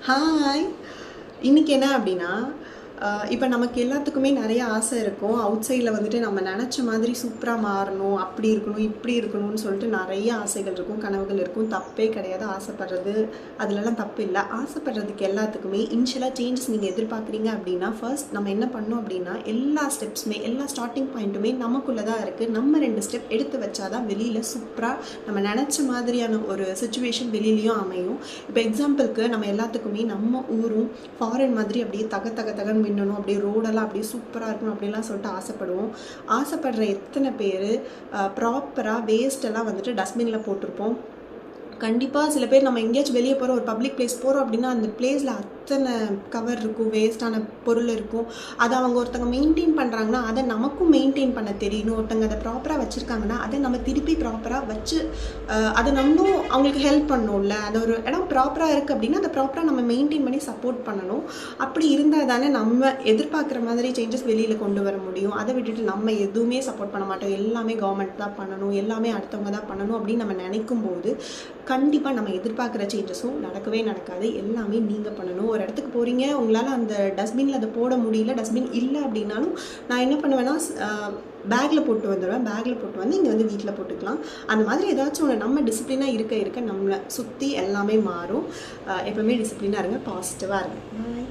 Hi. இன்னைக்கு என்ன அப்படின்னா, இப்போ நமக்கு எல்லாத்துக்குமே நிறைய ஆசை இருக்கும். அவுட் சைடில் வந்துட்டு நம்ம நினச்ச மாதிரி சூப்பராக மாறணும், அப்படி இருக்கணும், இப்படி இருக்கணும்னு சொல்லிட்டு நிறைய ஆசைகள் இருக்கும், கனவுகள் இருக்கும். தப்பே கிடையாது ஆசைப்படுறது, அதுலலாம் தப்பு இல்லை. ஆசைப்படுறதுக்கு எல்லாத்துக்குமே இனிஷியலாக சேஞ்சஸ் நீங்கள் எதிர்பார்க்குறீங்க அப்படின்னா, ஃபர்ஸ்ட் நம்ம என்ன பண்ணோம் அப்படின்னா, எல்லா ஸ்டெப்ஸுமே எல்லா ஸ்டார்டிங் பாயிண்ட்டுமே நமக்குள்ளே தான் இருக்குது. நம்ம 2 ஸ்டெப் எடுத்து வச்சாதான் வெளியில் சூப்பராக நம்ம நினச்ச மாதிரியான ஒரு சுச்சுவேஷன் வெளியிலையும் அமையும். இப்போ எக்ஸாம்பிளுக்கு நம்ம எல்லாத்துக்குமே நம்ம ஊரும் ஃபாரின் மாதிரி அப்படியே தகன்னு மின்னணும், அப்படியே ரோடெல்லாம் அப்படியே சூப்பராக இருக்கணும் அப்படிலாம் சொல்லிட்டு ஆசைப்படுவோம். ஆசைப்படுற எத்தனை பேர் ப்ராப்பராக வேஸ்ட்டெல்லாம் வந்துட்டு டஸ்ட்பினில் போட்டிருப்போம். கண்டிப்பாக சில பேர் நம்ம எங்கேயாச்சும் வெளியே போகிறோம், ஒரு பப்ளிக் பிளேஸ் போகிறோம் அப்படின்னா அந்த பிளேஸில் அத்தனை கவர் இருக்கும், வேஸ்ட்டான பொருள் இருக்கும். அதை அவங்க ஒருத்தங்க மெயின்டைன் பண்ணுறாங்கன்னா அதை நமக்கும் மெயின்டைன் பண்ண தெரியணும். ஒருத்தங்க அதை ப்ராப்பராக வச்சுருக்காங்கன்னா அதை நம்ம திருப்பி ப்ராப்பராக வச்சு அதை நம்மளும் அவங்களுக்கு ஹெல்ப் பண்ணணும்ல. அந்த ஒரு இடம் ப்ராப்பராக இருக்குது அப்படின்னா அதை ப்ராப்பராக நம்ம மெயின்டைன் பண்ணி சப்போர்ட் பண்ணணும். அப்படி இருந்தால் தானே நம்ம எதிர்பார்க்குற மாதிரி சேஞ்சஸ் வெளியில் கொண்டு வர முடியும். அதை விட்டுட்டு நம்ம எதுவுமே சப்போர்ட் பண்ண மாட்டோம், எல்லாமே கவர்மெண்ட் தான் பண்ணணும், எல்லாமே அடுத்தவங்க தான் பண்ணணும் அப்படின்னு நம்ம நினைக்கும் போது கண்டிப்பாக நம்ம எதிர்பார்க்குற சேஞ்சஸும் நடக்கவே நடக்காது. எல்லாமே நீங்கள் பண்ணணும். ஒரு இடத்துக்கு போகிறீங்க, உங்களால் அந்த டஸ்ட்பினில் அதை போட முடியல, டஸ்ட்பின் இல்லை அப்படின்னாலும் நான் என்ன பண்ணுவேன்னா பேக்கில் போட்டு வந்துடுவேன். பேக்கில் போட்டு வந்து இங்கே வந்து வீட்டில் போட்டுக்கலாம். அந்த மாதிரி ஏதாச்சும் ஒன்று நம்ம டிசிப்ளினாக இருக்க நம்மளை சுற்றி எல்லாமே மாறும். எப்போவுமே டிசிப்ளினாக இருங்க, பாசிட்டிவாக இருங்க. பாய்.